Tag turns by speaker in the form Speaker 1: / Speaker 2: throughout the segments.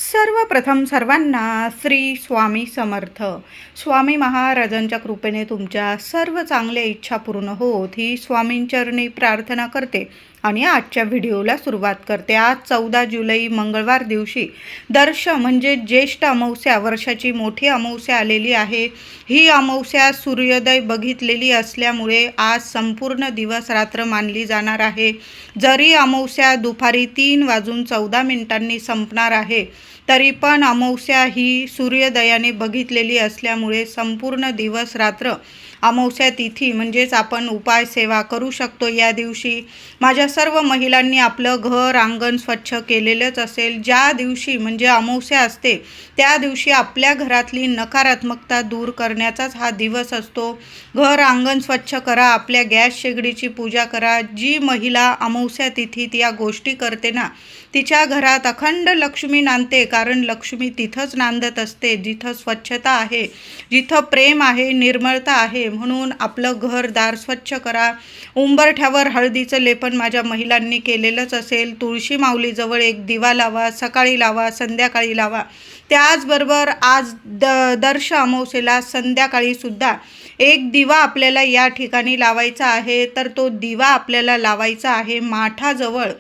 Speaker 1: सर्वप्रथम सर्वांना श्री स्वामी समर्थ. स्वामी महाराजांच्या कृपेने तुमच्या सर्व चांगल्या इच्छा पूर्ण होत ही स्वामींचरणी प्रार्थना करते आणि आजच्या व्हिडिओला सुरुवात करते. आज 14 जुलै मंगळवार दिवशी दर्श म्हणजे ज्येष्ठ अमावस्या, वर्षाची मोठी अमावस्या आलेली आहे. ही अमावस्या सूर्योदय बघितलेली असल्यामुळे आज संपूर्ण दिवस रात्र मानली जाणार आहे. जरी अमावस्या दुपारी 3:14 संपणार आहे तरी पण अमावस्या ही सूर्योदयाने बघितलेली असल्यामुळे संपूर्ण दिवस रात्र अमावस्या तिथी म्हणजेच आपण उपाय सेवा करू शकतो. या दिवशी माझ्या सर्व महिलांनी आपलं घर अंगण स्वच्छ केलेलंच असेल. ज्या दिवशी म्हणजे अमावस्या असते त्या दिवशी आपल्या घरातली नकारात्मकता दूर करण्याचाच हा दिवस असतो. घर अंगण स्वच्छ करा, आपल्या गॅस शेगडीची पूजा करा. जी महिला अमावस्या तिथीत या गोष्टी करते ना तिच्या घरात अखंड लक्ष्मी नांदते, कारण लक्ष्मी तिथंच नांदत असते जिथं स्वच्छता आहे, जिथं प्रेम आहे, निर्मळता आहे. म्हणून आपलं घरदार स्वच्छ करा. उंबरठ्यावर हळदीचं लेपन माझ्या महिलांनी केलेलंच असेल. तुळशी माऊलीजवळ एक दिवा लावा, सकाळी लावा, संध्याकाळी लावा. त्याचबरोबर आज दर्श अमावस्येला संध्याकाळी सुद्धा एक दिवा आपल्याला या ठिकाणी लावायचा आहे. तर तो दिवा आपल्याला लावायचा आहे माठाजवळ.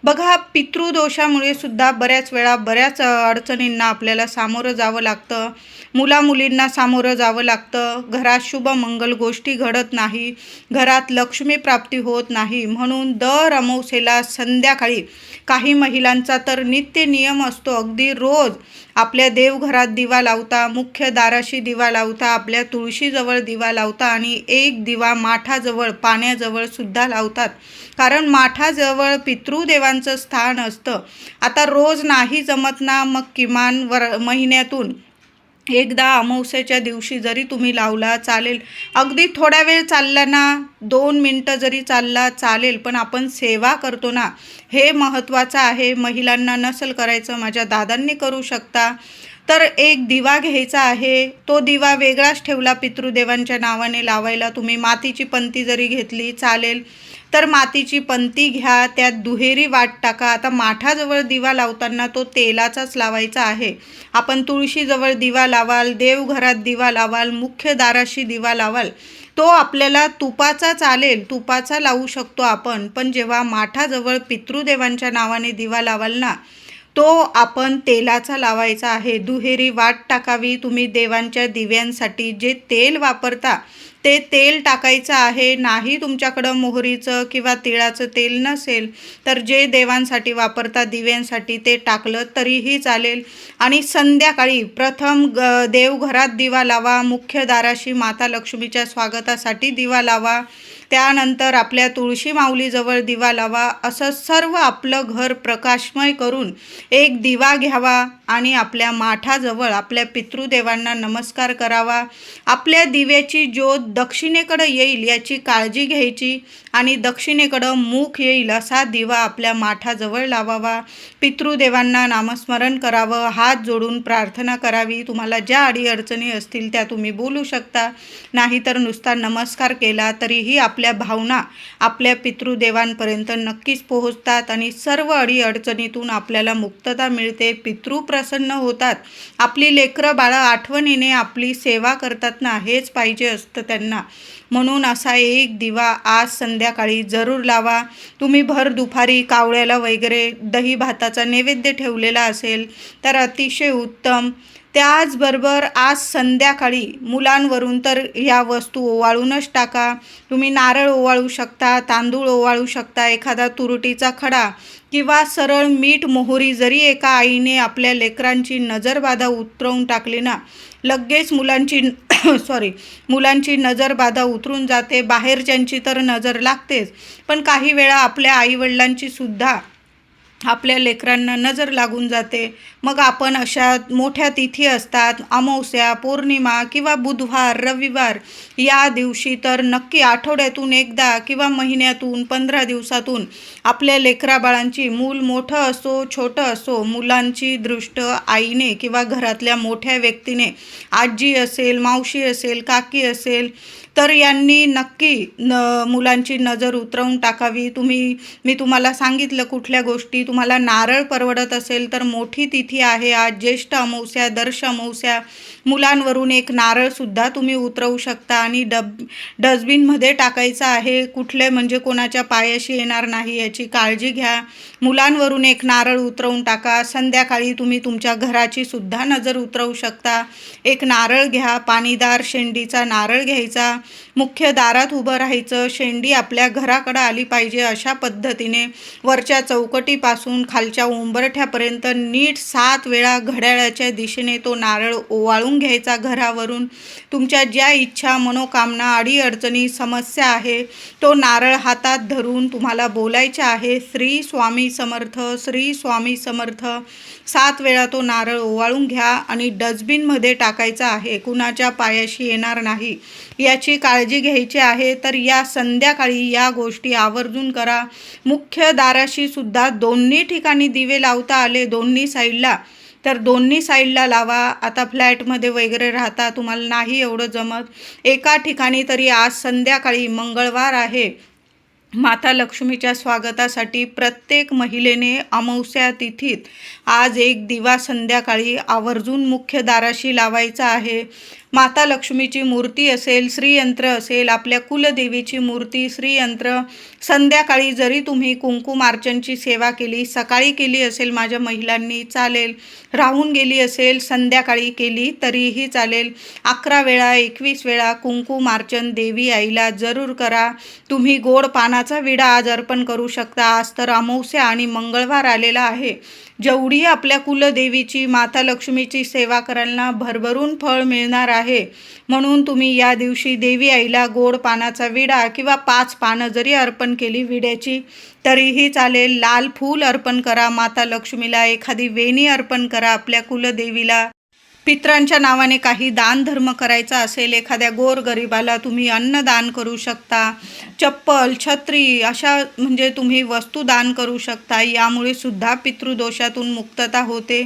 Speaker 1: बघा, पितृदोषामुळे सुद्धा बऱ्याच वेळा बऱ्याच अडचणींना आपल्याला सामोरं जावं लागतं. मुलामुलींना सामोरं जावं लागतं. घरात शुभ मंगल गोष्टी घडत नाही, घरात लक्ष्मी प्राप्ती होत नाही. म्हणून दर अमावस्येला संध्याकाळी काही महिलांचा तर नित्य नियम असतो, अगदी रोज आपल्या देवघरात दिवा लावता, मुख्य दाराशी दिवा लावता, आपल्या तुळशीजवळ दिवा लावता आणि एक दिवा माठाजवळ पाण्याजवळ सुद्धा लावतात, कारण माठाजवळ पितृदेवांचं स्थान असतं. आता रोज नाही जमत ना, मग किमान महिन्यातून एकदा अमावस्येच्या दिवशी जरी तुम्ही लावला चालेल. अगदी थोडा वेळ चालला ना, 2 मिनटं जरी चालला चालेल, पण आपण सेवा करतो ना, हे महत्त्वाचं आहे. महिलांना नसेल करायचं, माझ्या दादांनी करू शकता. तर एक दिवा घ्यायचा आहे, तो दिवा वेगळाच ठेवला पितृदेवांच्या नावाने लावायला. तुम्ही मातीची पंती जरी घेतली चालेल, तर मातीची पंती घ्या, त्यात दुहेरी वाट टाका. आता माठाजवळ दिवा लावताना तो तेलाचाच लावायचा आहे. आपण तुळशीजवळ दिवा लावाल, देवघरात दिवा लावाल, मुख्य दाराशी दिवा लावाल, तो आपल्याला तुपाचा चालेल, तुपाचा लावू शकतो आपण. पण जेव्हा माठाजवळ पितृदेवांच्या नावाने दिवा लावाल ना, तो आपण तेलाचा लावायचा आहे. दुहेरी वाट टाकावी. तुम्ही देवांच्या दिव्यांसाठी जे तेल वापरता ते तेल टाकायचं आहे. नाही तुमच्याकडं मोहरीचं किंवा तिळाचं तेल नसेल तर जे देवांसाठी वापरता दिव्यांसाठी ते टाकलं तरीही चालेल. आणि संध्याकाळी प्रथम देवघरात दिवा लावा, मुख्य दाराशी माता लक्ष्मीच्या स्वागतासाठी दिवा लावा, त्यानंतर आपल्या तुळशी माऊलीजवळ दिवा लावा. असं सर्व आपलं घर प्रकाशमय करून एक दिवा घ्यावा आणि आपल्या माठाजवळ आपल्या पितृदेवांना नमस्कार करावा. आपल्या दिव्याची ज्योत दक्षिणेकडं येईल याची काळजी घ्यायची आणि दक्षिणेकडं मुख येईल असा दिवा आपल्या माठाजवळ लावावा. पितृदेवांना नामस्मरण करावं, हात जोडून प्रार्थना करावी. तुम्हाला ज्या अडीअडचणी असतील त्या तुम्ही बोलू शकता, नाहीतर नुसता नमस्कार केला तरीही आपल्या भावना आपल्या पितृदेवांपर्यंत नक्कीच पोहोचतात आणि सर्व अडीअडचणीतून आपल्याला मुक्तता मिळते. पितृ प्रसन्न होतात. आपली लेकरं बाळं आठवणीने आपली सेवा करतात ना, हेच पाहिजे असतं त्यांना. म्हणून असा एक दिवा आज संध्याकाळी जरूर लावा. तुम्ही भर दुपारी कावळ्याला वगैरे दही भाताचा नैवेद्य ठेवलेला असेल तर अतिशय उत्तम. त्याचबरोबर आज संध्याकाळी मुलांवरून तर या वस्तू ओवाळूनच टाका. तुम्ही नारळ ओवाळू शकता, तांदूळ ओवाळू शकता, एखादा तुरटीचा खडा किंवा सरळ मीठ मोहरी. जरी एका आईने आपल्या लेकरांची नजरबाधा उतरवून टाकली ना, लगेच मुलांची नजरबाधा उतरून जाते. बाहेरच्यांची तर नजर लागतेच, पण काही वेळा आपल्या आईवडिलांची सुद्धा आपल्या लेकरांना नजर लागून जाते. मग आपण अशा मोठ्या तिथी असतात, अमावस्या, पौर्णिमा किंवा बुधवार, रविवार, या दिवशी तर नक्की आठवड्यातून एकदा किंवा महिन्यातून 15 दिवसातून आपल्या लेकराबाळांची, मूल मोठं असो छोटं असो, मुलांची दृष्ट आईने किंवा घरातल्या मोठ्या व्यक्तीने, आजी असेल, मावशी असेल, काकी असेल, तर यांनी नक्की मुलांची नजर उतरवून टाकावी. मी तुम्हाला सांगितलं कुठल्या गोष्टी. तुम्हाला नारळ परवडत असेल तर मोठी तिथी आहे आज, ज्येष्ठ अमावस्या, दर्श अमावस्या, मुलांवरून एक नारळसुद्धा तुम्ही उतरवू शकता आणि डस्टबिनमध्ये टाकायचं आहे. कुठले म्हणजे कोणाच्या पायाशी येणार नाही याची काळजी घ्या. मुलांवरून एक नारळ उतरवून टाका. संध्याकाळी तुम्ही तुमच्या घराची सुद्धा नजर उतरवू शकता. एक नारळ घ्या, पाणीदार शेंडीचा नारळ घ्यायचा, मुख्य दारात उभं राहायचं. शेंडी आपल्या घराकडं आली पाहिजे अशा पद्धतीने वरच्या चौकटीपासून खालच्या उंबरठ्यापर्यंत नीट 7 वेळा घड्याळाच्या दिशेने तो नारळ ओवाळून घ्यायचा घरावरून. तुमच्या ज्या इच्छा, मनोकामना, अडीअडचणी, समस्या आहे तो नारळ हातात धरून तुम्हाला बोलायचा आहे, श्री स्वामी समर्थ, श्री स्वामी समर्थ. 7 वेळा तो नारळ ओवाळून घ्या आणि डस्टबिनमध्ये टाकायचा आहे. कुणाच्या पायाशी येणार नाही याची काळजी घ्यायची आहे. तर या संध्याकाळी या गोष्टी आवर्जून करा. मुख्य दाराशी सुद्धा दोन्ही ठिकाणी दिवे लावता आले, दोन्ही साईडला, तर दोन्ही साईडला लावा. आता फ्लॅटमध्ये वगैरे राहता, तुम्हाला नाही एवढं जमत, एका ठिकाणी तरी आज संध्याकाळी, मंगळवार आहे, माता लक्ष्मीच्या स्वागतासाठी प्रत्येक महिलेने अमावस्या तिथीत आज एक दिवा संध्याकाळी आवर्जून मुख्य दाराशी लावायचा आहे. माता लक्ष्मीची मूर्ती असेल, श्रीयंत्र असेल, आपल्या कुलदेवीची मूर्ती, श्रीयंत्र, संध्याकाळी जरी तुम्ही कुंकुमार्चनची सेवा केली, सकाळी केली असेल माझ्या महिलांनी चालेल, राहून गेली असेल संध्याकाळी केली तरीही चालेल. 11 वेळा 21 वेळा कुंकुमार्चन देवी आईला जरूर करा. तुम्ही गोड पानाचा विडा आज अर्पण करू शकता. आज तर अमावस्या आणि मंगळवार आलेला आहे. जेवढी आपल्या कुलदेवीची, माता लक्ष्मीची सेवा कराल ना, भरभरून फळ मिळणार आहे. म्हणून तुम्ही या दिवशी देवी आईला गोड पानाचा विडा किंवा 5 पानं जरी अर्पण केली विड्याची तरीही चालेल. लाल फूल अर्पण करा माता लक्ष्मीला, एखादी वेणी अर्पण करा आपल्या कुलदेवीला. पितरांच्या नावाने काही दान धर्म करायचा असेल, एखाद्या गोरगरिबाला तुम्ही अन्नदान करू शकता, चप्पल, छत्री अशा म्हणजे तुम्ही वस्तू दान करू शकता. यामुळे सुद्धा पितृदोषातून मुक्तता होते.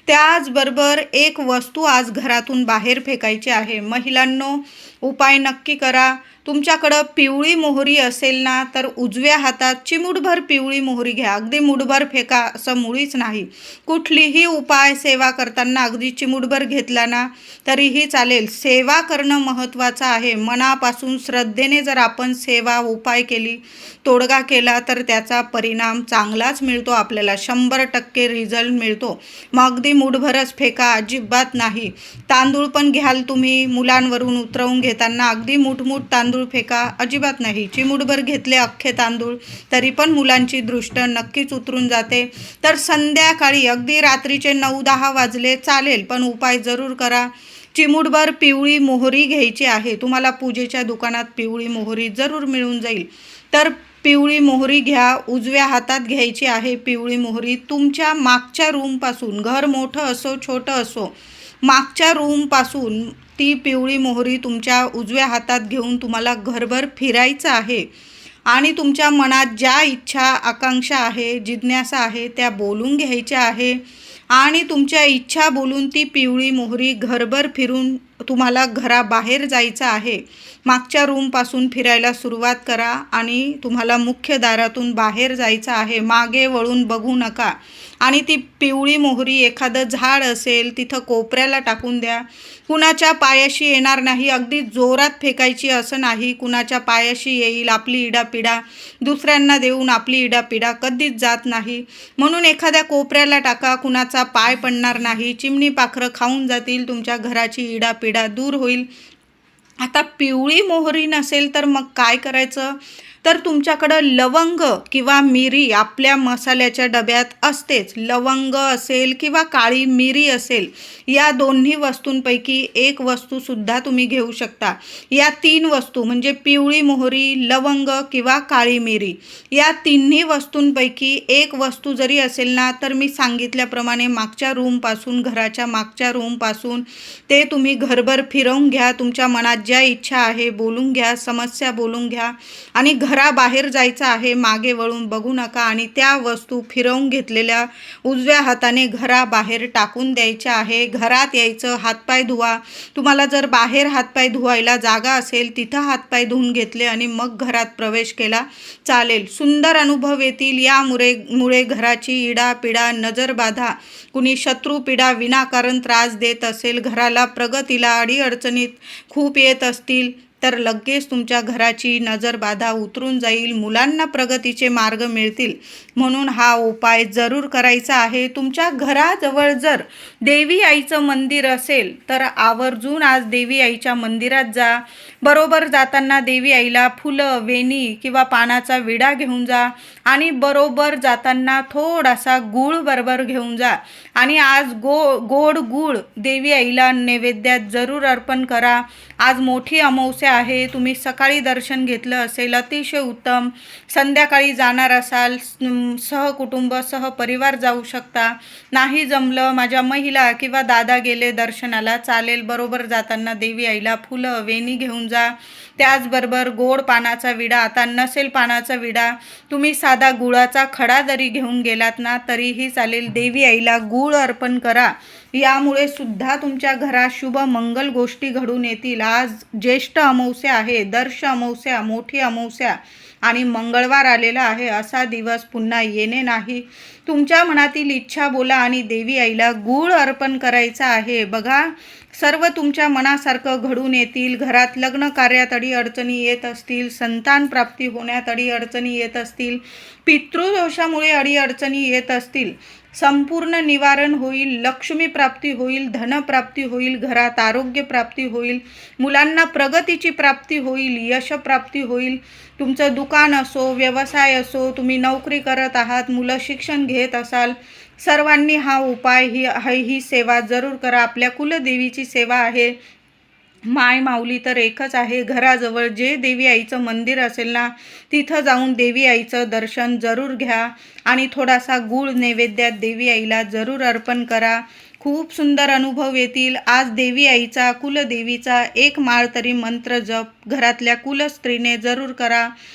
Speaker 1: त्याचबरोबर एक वस्तू आज घरातून बाहेर फेकायची आहे. महिलांनो, उपाय नक्की करा. तुमच्याकडं पिवळी मोहरी असेल ना, तर उजव्या हातात चिमूटभर पिवळी मोहरी घ्या. अगदी मुठभर फेका असं मुळीच नाही. कुठलीही उपाय सेवा करताना अगदी चिमूटभर घेतला ना तरीही चालेल. सेवा करणं महत्त्वाचं आहे. मनापासून श्रद्धेने जर आपण सेवा उपाय केली, तोडगा केला तर त्याचा परिणाम चांगलाच मिळतो आपल्याला. 100% रिझल्ट मिळतो. मग अगदी मुठभरच फेका, अजिबात नाही. तांदूळ पण घ्याल तुम्ही, मुलांवरून उतरवून घेताना अगदी मुठमुठ तांदूळ फेका, अजिबात नाही. चिमूटभर घेतले अख्खे तांदूळ तरी पण मुलांची दृष्ट नक्कीच उतरून जाते. तर संध्याकाळी अगदी रात्रीचे 9-10 वाजले चालेल, पण उपाय जरूर करा. चिमूटभर पिवळी मोहरी घ्यायची आहे. तुम्हाला पूजेच्या दुकानात पिवळी मोहरी जरूर मिळून जाईल. तर पिवळी मोहरी घ्या, उजव्या हातात घ्यायची आहे पिवळी मोहरी. तुमच्या मागच्या रूमपासून, घर मोठं असो छोटं असो, मागच्या रूमपासून ती पिवळी मोहरी तुमच्या उजव्या हातात घेऊन तुम्हाला घरभर फिरायचं आहे आणि तुमच्या मनात ज्या इच्छा, आकांक्षा आहे, जिज्ञासा आहे त्या बोलून घ्यायच्या आहे आणि तुमच्या इच्छा बोलून ती पिवळी मोहरी घरभर फिरून तुम्हाला घराबाहेर जायचं आहे. मागच्या रूमपासून फिरायला सुरुवात करा आणि तुम्हाला मुख्य दारातून बाहेर जायचं आहे. मागे वळून बघू नका आणि ती पिवळी मोहरी एखादं झाड असेल तिथं कोपऱ्याला टाकून द्या. कुणाच्या पायाशी येणार नाही. अगदी जोरात फेकायची असं नाही. कुणाच्या पायाशी येईल आपली इडापिडा, दुसऱ्यांना देऊन आपली इडापिडा कधीच जात नाही. म्हणून एखाद्या कोपऱ्याला टाका. कुणाचा पाय पडणार नाही. चिमणी पाखरं खाऊन जातील. तुमच्या घराची इडापिडा दूर होईल. आता पिवळी मोहरी नसेल तर मग काय करायचं? तर तुमच्याकडं लवंग किंवा मिरी आपल्या मसाल्याच्या डब्यात असतेच. लवंग असेल किंवा काळी मिरी असेल, या दोन्ही वस्तूंपैकी एक वस्तूसुद्धा तुम्ही घेऊ शकता. या 3 वस्तू म्हणजे पिवळी मोहरी, लवंग किंवा काळी मिरी, या तिन्ही वस्तूंपैकी एक वस्तू जरी असेल ना, तर मी सांगितल्याप्रमाणे मागच्या रूमपासून, घराच्या मागच्या रूमपासून ते तुम्ही घरभर फिरवून घ्या. तुमच्या मनात ज्या इच्छा आहे बोलून घ्या, समस्या बोलून घ्या आणि घराबाहेर जायचं आहे, मागे वळून बघू नका आणि त्या वस्तू फिरवून घेतलेल्या उजव्या हाताने घराबाहेर टाकून द्यायच्या आहे. घरात यायचं, हातपाय धुवा. तुम्हाला जर बाहेर हातपाय धुवायला जागा असेल तिथं हातपाय धुवून घेतले आणि मग घरात प्रवेश केला चालेल. सुंदर अनुभव येतील. यामुळे घराची इडापिडा, नजरबाधा, कुणी शत्रुपीडा विनाकारण त्रास देत असेल, घराला प्रगतीला अडीअडचणीत खूप येत असतील तर लगेच तुमच्या घराची नजरबाधा उतरून जाईल. मुलांना प्रगतीचे मार्ग मिळतील. म्हणून हा उपाय जरूर करायचा आहे. तुमच्या घराजवळ जर देवी आईचं मंदिर असेल तर आवर्जून आज देवी आईच्या मंदिरात जा. बरोबर जाताना देवी आईला फुलं, वेणी किंवा पानाचा विडा घेऊन जा आणि बरोबर जाताना थोडासा गूळ बरोबर घेऊन जा आणि आज गोड गूळ देवी आईला नैवेद्यात जरूर अर्पण करा. आज मोठी अमावस्या आहे. तुम्ही सकाळी दर्शन घेतलं असेल अतिशय उत्तम. संध्याकाळी जाणार असाल सहकुटुंब सहपरिवार जाऊ शकता. नाही जमलं माझ्या महिला किंवा दादा गेले दर्शनाला चालेल. बरोबर जाताना देवी आईला फुलं, वेणी घेऊन जा. त्याचबरोबर गोड पानाचा विडा, आता नसेल पानाचा विडा तुम्ही साधा गुळाचा खडा जरी घेऊन गेलात ना तरीही चालेल. देवी आईला गूळ अर्पण करा. यामुळे सुद्धा तुमच्या घरात शुभ मंगल गोष्टी घडून येतील. आज ज्येष्ठ अमावस्या आहे, दर्श अमावस्या, मोठी अमावस्या आणि मंगळवार आलेला आहे. असा दिवस पुन्हा येणे नाही. तुमच्या मनातील इच्छा बोला आणि देवी आईला गूळ अर्पण करायचा आहे. बघा सर्व तुमच्या मनासारखं घडून येतील. घरात लग्न कार्यात अडीअडचणी येत असतील, संतान प्राप्ती होण्यात अडीअडचणी येत असतील, पितृदोषामुळे अडीअडचणी येत असतील, संपूर्ण निवारण होईल. लक्ष्मी प्राप्ती होईल, धनप्राप्ती होईल, घरात आरोग्य प्राप्ती होईल, मुलांना प्रगतीची प्राप्ती होईल, यश प्राप्ती होईल. तुमचं दुकान असो, व्यवसाय असो, तुम्ही नोकरी करत आहात, मुलं शिक्षण घेत असाल, सर्वांनी हा उपाय ही सेवा जरूर करा. आपल्या कुलदेवीची सेवा आहे. माय माऊली तर एकच आहे. घराजवळ जे देवी आईचं मंदिर असेल ना तिथं जाऊन देवी आईचं दर्शन जरूर घ्या आणि थोडासा गूळ नैवेद्यात देवी आईला जरूर अर्पण करा. खूप सुंदर अनुभव येतील. आज देवी आईचा, कुलदेवीचा एक माळ तरी मंत्र जप घरातल्या कुलस्त्रीने जरूर करा.